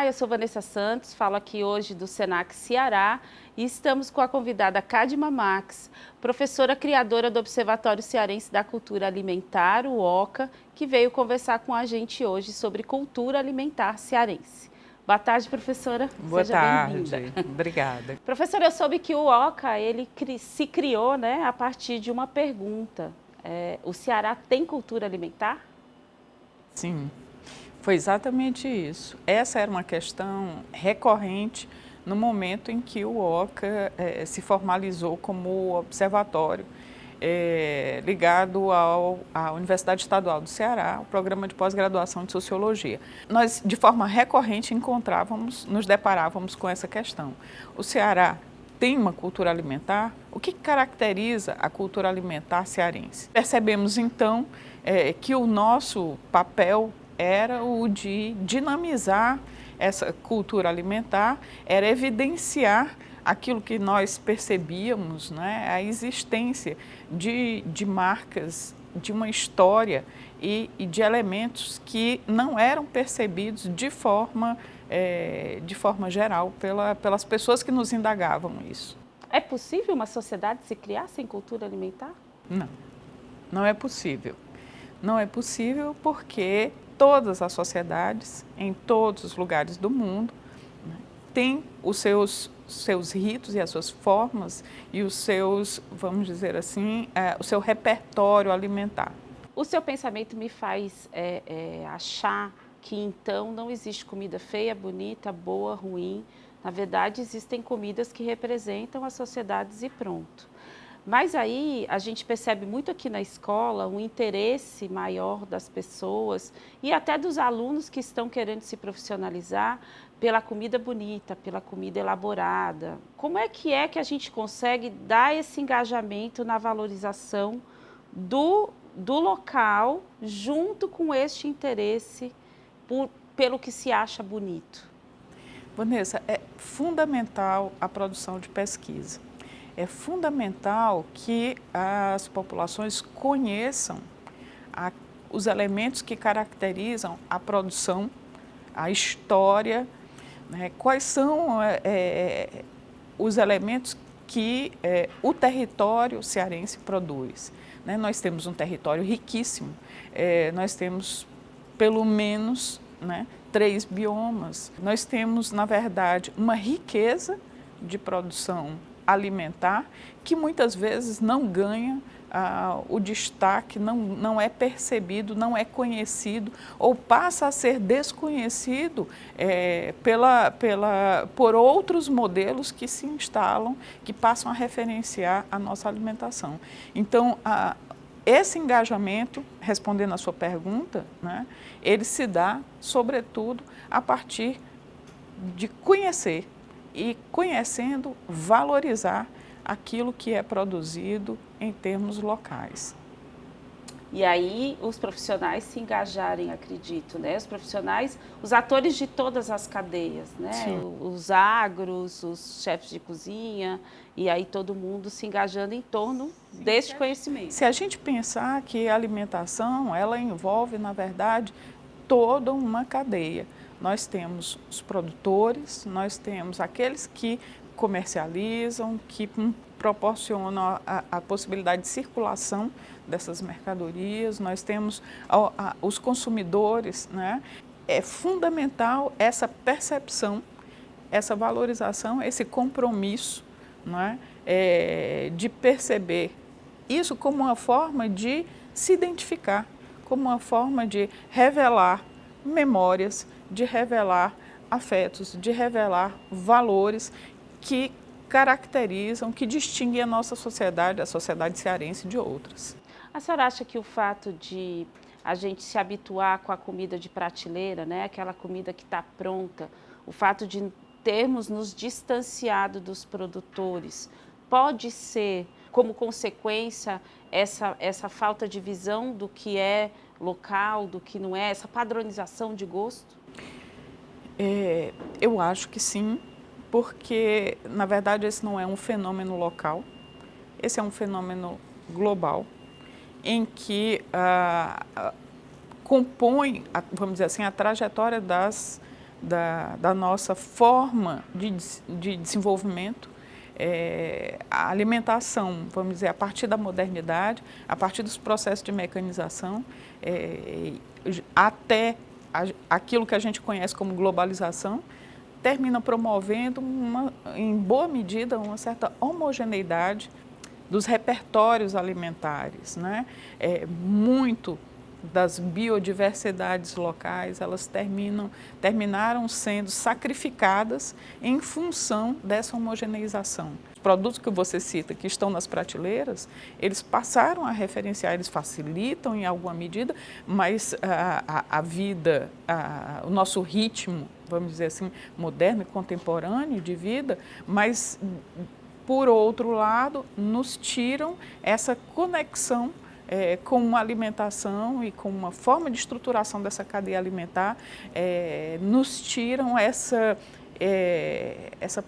Olá, eu sou Vanessa Santos, falo aqui hoje do Senac Ceará e estamos com a convidada Cadma Max, professora criadora do Observatório Cearense da Cultura Alimentar, o OCA, que veio conversar com a gente hoje sobre cultura alimentar cearense. Boa tarde, professora. Boa Seja bem-vinda. tarde, obrigada. Professora, eu soube que o OCA se criou, né, a partir de uma pergunta. O Ceará tem cultura alimentar? Sim, foi exatamente isso. Essa era uma questão recorrente no momento em que o OCA se formalizou como observatório ligado à Universidade Estadual do Ceará, o programa de pós-graduação de Sociologia. Nós, de forma recorrente, nos deparávamos com essa questão. O Ceará tem uma cultura alimentar? O que caracteriza a cultura alimentar cearense? Percebemos, então, que o nosso papel era o de dinamizar essa cultura alimentar, era evidenciar aquilo que nós percebíamos, né, a existência de marcas, de uma história e de elementos que não eram percebidos de forma geral pelas pessoas que nos indagavam isso. É possível uma sociedade se criar sem cultura alimentar? Não, não é possível. Não é possível porque todas as sociedades, em todos os lugares do mundo, né, têm os seus ritos e as suas formas e os seus, vamos dizer assim, o seu repertório alimentar. O seu pensamento me faz achar que então não existe comida feia, bonita, boa, ruim. Na verdade, existem comidas que representam as sociedades e pronto. Mas aí a gente percebe muito aqui na escola um interesse maior das pessoas e até dos alunos que estão querendo se profissionalizar pela comida bonita, pela comida elaborada. Como é que a gente consegue dar esse engajamento na valorização do local junto com este interesse pelo que se acha bonito? Vanessa, é fundamental a produção de pesquisa. É fundamental que as populações conheçam os elementos que caracterizam a produção, a história, né? Quais são os elementos que o território cearense produz. Né? Nós temos um território riquíssimo, nós temos pelo menos, né, 3 biomas. Nós temos, na verdade, uma riqueza de produção alimentar que muitas vezes não ganha o destaque, não é percebido, não é conhecido ou passa a ser desconhecido por outros modelos que se instalam, que passam a referenciar a nossa alimentação. Então, esse engajamento, respondendo à sua pergunta, né, ele se dá, sobretudo, a partir de conhecer e, conhecendo, valorizar aquilo que é produzido em termos locais. E aí os profissionais se engajarem, acredito, né? Os profissionais, os atores de todas as cadeias, né? Sim. Os agros, os chefes de cozinha, e aí todo mundo se engajando em torno deste conhecimento. Se a gente pensar que a alimentação, ela envolve, na verdade, toda uma cadeia. Nós temos os produtores, nós temos aqueles que comercializam, que proporcionam a possibilidade de circulação dessas mercadorias, nós temos os consumidores, né? É fundamental essa percepção, essa valorização, esse compromisso, né? De perceber isso como uma forma de se identificar, como uma forma de revelar memórias, de revelar afetos, de revelar valores que caracterizam, que distinguem a nossa sociedade, a sociedade cearense de outras. A senhora acha que o fato de a gente se habituar com a comida de prateleira, né, aquela comida que está pronta, o fato de termos nos distanciado dos produtores, pode ser, como consequência, essa falta de visão do que é local, do que não é, essa padronização de gosto? Eu acho que sim, porque, na verdade, esse não é um fenômeno local, esse é um fenômeno global, em que compõe, vamos dizer assim, a trajetória das da nossa forma de desenvolvimento, a alimentação, vamos dizer, a partir da modernidade, a partir dos processos de mecanização, até aquilo que a gente conhece como globalização, termina promovendo, em boa medida, uma certa homogeneidade dos repertórios alimentares, né? Muito das biodiversidades locais, elas terminaram sendo sacrificadas em função dessa homogeneização. Os produtos que você cita, que estão nas prateleiras, eles passaram a referenciar, eles facilitam em alguma medida, mas a vida, o nosso ritmo, vamos dizer assim, moderno e contemporâneo de vida, mas, por outro lado, nos tiram essa conexão com uma alimentação e com uma forma de estruturação dessa cadeia alimentar, nos tiram essa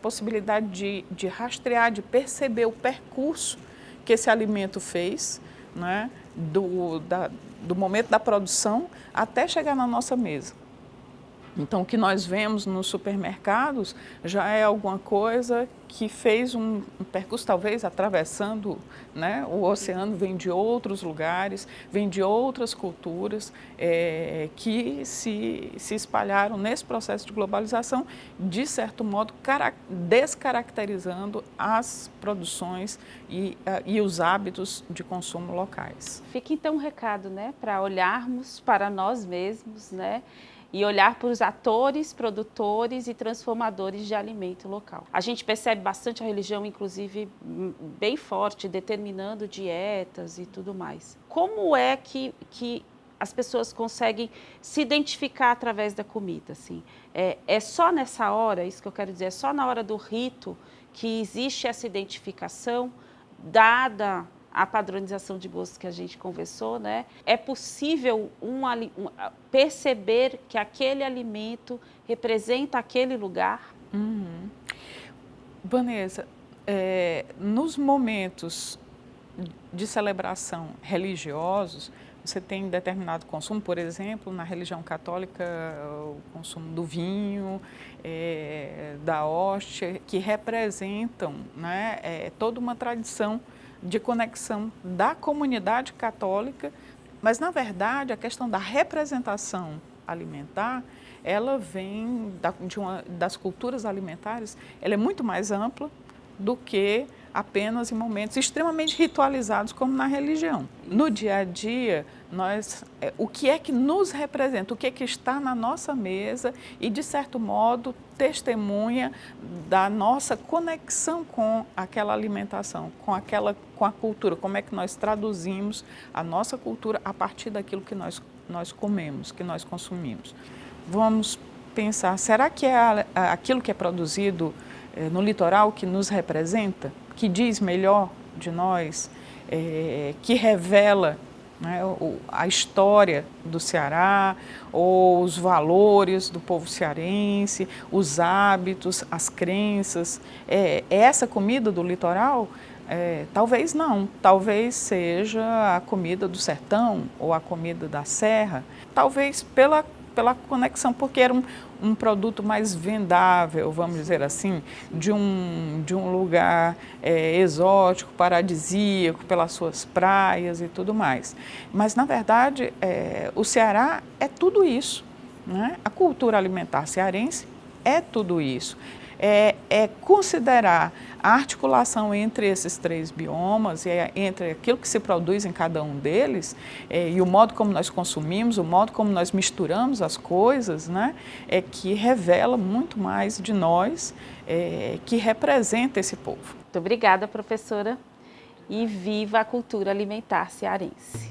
possibilidade de rastrear, de perceber o percurso que esse alimento fez, né, do momento da produção até chegar na nossa mesa. Então, o que nós vemos nos supermercados já é alguma coisa que fez um percurso, talvez atravessando, né, o oceano, vem de outros lugares, vem de outras culturas, que se espalharam nesse processo de globalização, de certo modo, descaracterizando as produções e os hábitos de consumo locais. Fica então um recado, né, para olharmos para nós mesmos, né? E olhar para os atores, produtores e transformadores de alimento local. A gente percebe bastante a religião, inclusive, bem forte, determinando dietas e tudo mais. Como é que as pessoas conseguem se identificar através da comida? Assim? É só nessa hora, isso que eu quero dizer, é só na hora do rito que existe essa identificação, dada a padronização de gostos que a gente conversou, né? É possível perceber que aquele alimento representa aquele lugar? Uhum. Vanessa, nos momentos de celebração religiosos, você tem determinado consumo, por exemplo, na religião católica, o consumo do vinho, da hóstia, que representam, né, toda uma tradição de conexão da comunidade católica, mas, na verdade, a questão da representação alimentar, ela vem das culturas alimentares, ela é muito mais ampla do que apenas em momentos extremamente ritualizados como na religião. No dia a dia, o que é que nos representa, o que é que está na nossa mesa e, de certo modo, testemunha da nossa conexão com aquela alimentação, com a cultura, como é que nós traduzimos a nossa cultura a partir daquilo que nós comemos, que nós consumimos. Vamos pensar, será que é aquilo que é produzido no litoral que nos representa, que diz melhor de nós, que revela, né, a história do Ceará, ou os valores do povo cearense, os hábitos, as crenças? Essa comida do litoral? Talvez não, talvez seja a comida do sertão ou a comida da serra, talvez pela conexão, porque era um produto mais vendável, vamos dizer assim, de um lugar exótico, paradisíaco, pelas suas praias e tudo mais. Mas, na verdade, o Ceará é tudo isso, né? A cultura alimentar cearense é tudo isso. Considerar a articulação entre esses três biomas, entre aquilo que se produz em cada um deles, e o modo como nós consumimos, o modo como nós misturamos as coisas, né, que revela muito mais de nós, que representa esse povo. Muito obrigada, professora, e viva a cultura alimentar cearense.